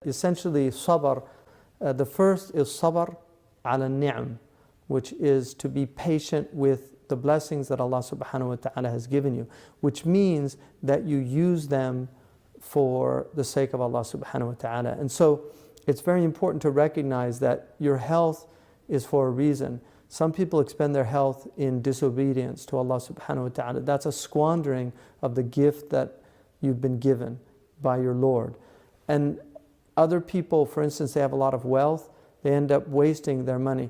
Essentially, sabr, the first is sabr ala ni'am, which is to be patient with the blessings that Allah subhanahu wa ta'ala has given you, which means that you use them for the sake of Allah subhanahu wa ta'ala. And so it's very important to recognize that your health is for a reason. Some people expend their health in disobedience to Allah subhanahu wa ta'ala. That's a squandering of the gift that you've been given by your Lord. And other people, for instance, they have a lot of wealth, they end up wasting their money.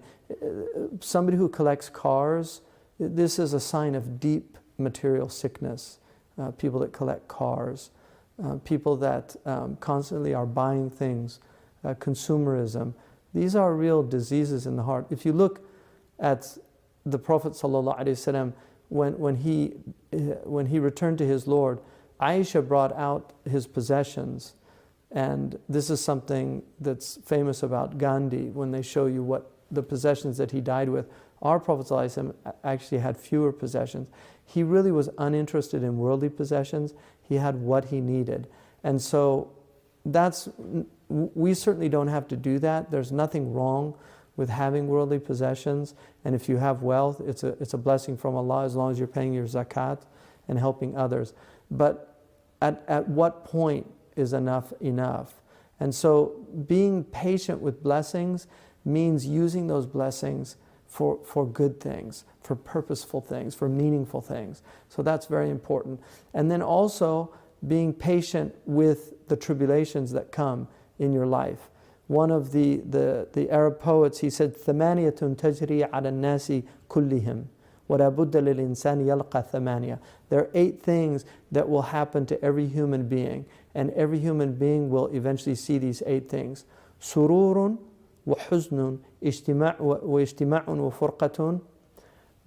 Somebody who collects cars, this is a sign of deep material sickness. People that collect cars, people that constantly are buying things, consumerism. These are real diseases in the heart. If you look at the Prophet ﷺ, when he returned to his Lord, Aisha brought out his possessions. And this is something that's famous about Gandhi, when they show you what the possessions that he died with. Our Prophet ﷺ actually had fewer possessions. He really was uninterested in worldly possessions. He had what he needed. And so we certainly don't have to do that. There's nothing wrong with having worldly possessions. And if you have wealth, it's a blessing from Allah, as long as you're paying your zakat and helping others. But at what point is enough? And so being patient with blessings means using those blessings for good things, for purposeful things, for meaningful things. So that's very important. And then also being patient with the tribulations that come in your life. One of the Arab poets, he said, ثَمَانِيَةٌ تَجْرِي عَلَى النَّاسِ كُلِّهِمْ وَلَا بُدَّ لِلْإِنسَانِ يَلْقَى ثَمَانِيَةٌ. There are 8 things that will happen to every human being, and every human being will eventually see these 8 things. سُرُورٌ وَحُزْنٌ وَاجْتِمَاعٌ وَفُرْقَةٌ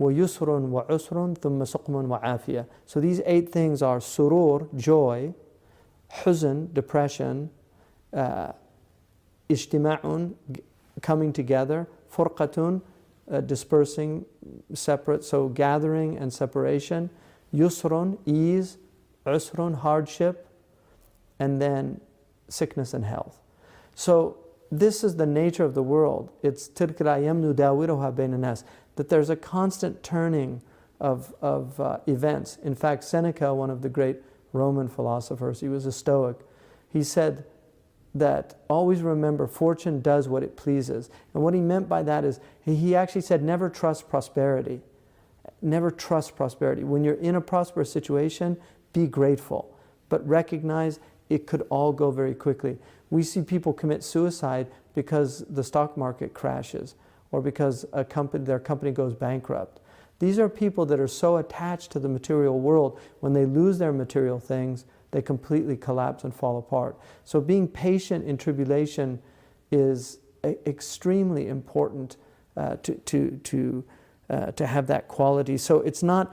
وَيُسْرٌ وَعُسْرٌ ثُمَّ سُقْمٌ وَعَافِيَةٌ. So these 8 things are surur, joy; huzn, depression; ijtima'un, coming together; furqatun, dispersing, separate, so gathering and separation; yusrun, ease; usrun, hardship; and then sickness and health. So this is the nature of the world. It's tilka al-ayyam nudawiluha bayna nas, that there's a constant turning of events. In fact, Seneca, one of the great Roman philosophers, he was a Stoic, he said that always remember, fortune does what it pleases. And what he meant by that is, he actually said, never trust prosperity. Never trust prosperity. When you're in a prosperous situation, be grateful, but recognize it could all go very quickly. We see people commit suicide because the stock market crashes, or because their company goes bankrupt. These are people that are so attached to the material world, when they lose their material things, they completely collapse and fall apart. So being patient in tribulation is extremely important to have that quality. So it's not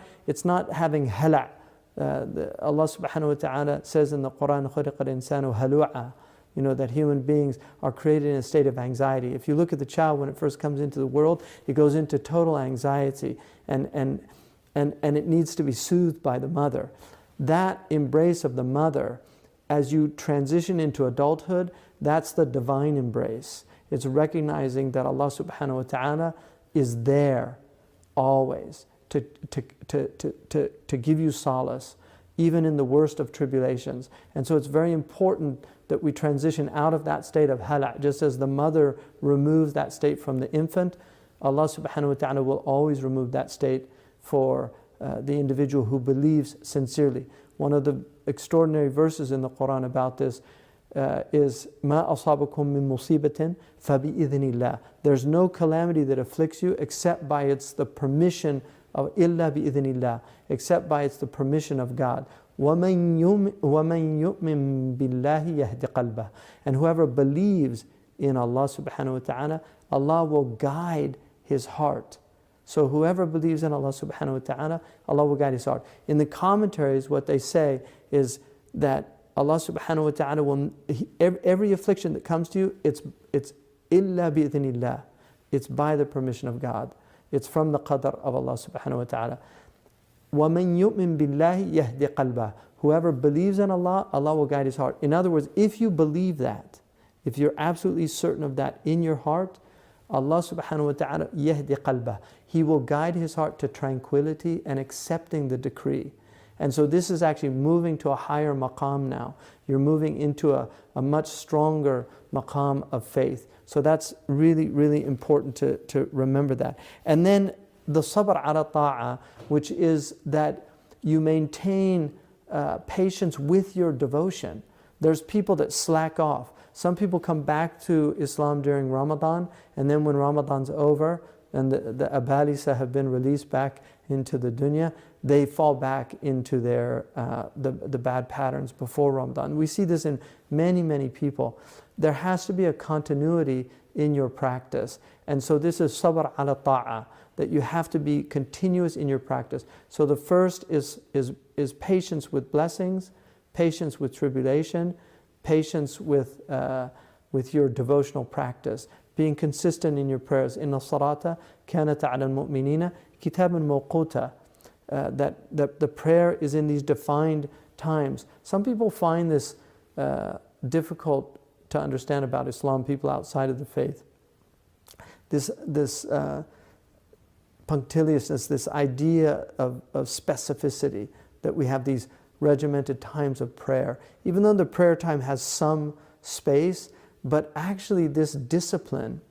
having hala'. Allah subhanahu wa ta'ala says in the Quran, خُلِقَ الْإِنسَانُ هَلُوعًا, that human beings are created in a state of anxiety. If you look at the child when it first comes into the world, it goes into total anxiety, and it needs to be soothed by the mother. That embrace of the mother, as you transition into adulthood, that's the divine embrace. It's recognizing that Allah subhanahu wa ta'ala is there always to give you solace, even in the worst of tribulations. And so it's very important that we transition out of that state of hala'. Just as the mother removes that state from the infant, Allah subhanahu wa ta'ala will always remove that state for the individual who believes sincerely. One of the extraordinary verses in the Quran about this is مَا أَصَابَكُم مِّن مُّصِيبَةٍ فَبِإِذْنِ اللَّهِ. There's no calamity that afflicts you except by the permission of إِلَّا بِإِذْنِ اللَّهِ, except by the permission of God. وَمَن يُؤْمِن بِاللَّهِ يَهْدِ قَلْبَهُ. And whoever believes in Allah subhanahu wa ta'ala, Allah will guide his heart. So whoever believes in Allah subhanahu wa ta'ala, Allah will guide his heart. In the commentaries, what they say is that Allah subhanahu wa ta'ala will, every affliction that comes to you, it's illa bi'idhnillah. It's by the permission of God. It's from the qadr of Allah subhanahu wa ta'ala. وَمَن يُؤْمِن بِاللَّهِ يَهْدِ قَلْبَهُ. Whoever believes in Allah, Allah will guide his heart. In other words, if you believe that, if you're absolutely certain of that in your heart, Allah subhanahu wa ta'ala yahdi qalbah. He will guide his heart to tranquility and accepting the decree. And so this is actually moving to a higher maqam now. You're moving into a much stronger maqam of faith. So that's really, really important to remember that. And then the sabr ala ta'a, which is that you maintain patience with your devotion. There's people that slack off. Some people come back to Islam during Ramadan, and then when Ramadan's over and the abalisa have been released back into the dunya, they fall back into their the bad patterns before Ramadan. We see this in many, many people. There has to be a continuity in your practice. And so this is sabr ala ta'a, that you have to be continuous in your practice. So the first is patience with blessings, patience with tribulation, patience with your devotional practice, being consistent in your prayers. Inna salata kanat ala al-mu'minina kitaban mawquta. That the prayer is in these defined times. Some people find this difficult to understand about Islam, people outside of the faith. This punctiliousness, this idea of specificity, that we have these regimented times of prayer. Even though the prayer time has some space, but actually this discipline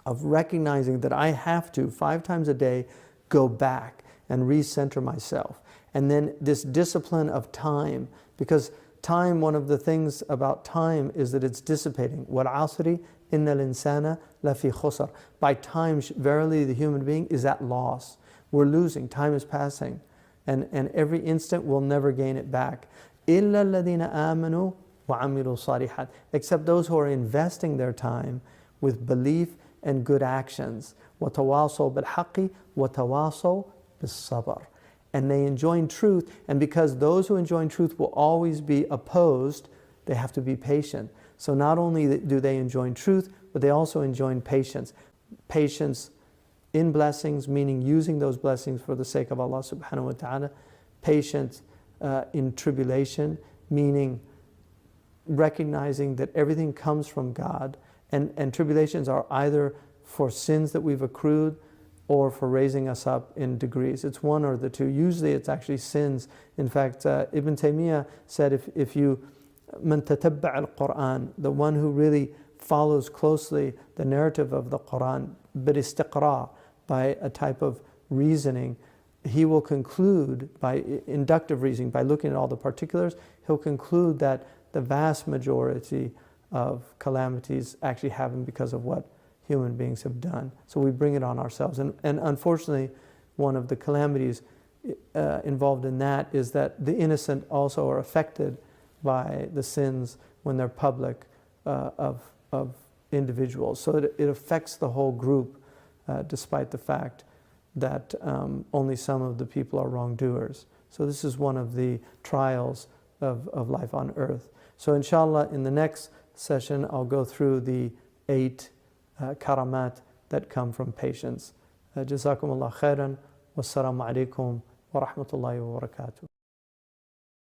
of recognizing that I have to, 5 times a day, go back and recenter myself. And then this discipline of time, because time, one of the things about time is that it's dissipating. وَالْعَصْرِ إِنَّ الْإِنسَانَ لَفِي خُسْرٍ. By time, verily the human being is at loss. We're losing, time is passing. And every instant we'll never gain it back. إِلَّا الَّذِينَ آمَنُوا وَعَمِلُوا الصَّالِحَاتِ. Except those who are investing their time with belief and good actions. وَتَوَاصَوْا بِالْحَقِّ وَتَوَاصَوْا بِالصَّبْرِ. And they enjoin truth, and because those who enjoin truth will always be opposed, they have to be patient. So not only do they enjoin truth, but they also enjoin patience. Patience in blessings, meaning using those blessings for the sake of Allah subhanahu wa ta'ala. Patience in tribulation, meaning recognizing that everything comes from God. And tribulations are either for sins that we've accrued or for raising us up in degrees. It's one or the two. Usually it's actually sins. In fact, Ibn Taymiyyah said if you, man tatabba' al-Quran, the one who really follows closely the narrative of the Quran, bil-istiqra', by a type of reasoning, he will conclude, by inductive reasoning, by looking at all the particulars, he'll conclude that the vast majority of calamities actually happen because of what human beings have done. So we bring it on ourselves. And unfortunately, one of the calamities involved in that is that the innocent also are affected by the sins when they're public of individuals. So it affects the whole group, despite the fact that only some of the people are wrongdoers. So this is one of the trials of life on earth. So inshallah, in the next session, I'll go through the 8 karamat that come from patience. Jazakumullah khairan. Wassalamu alaikum wa rahmatullahi wa barakatuh.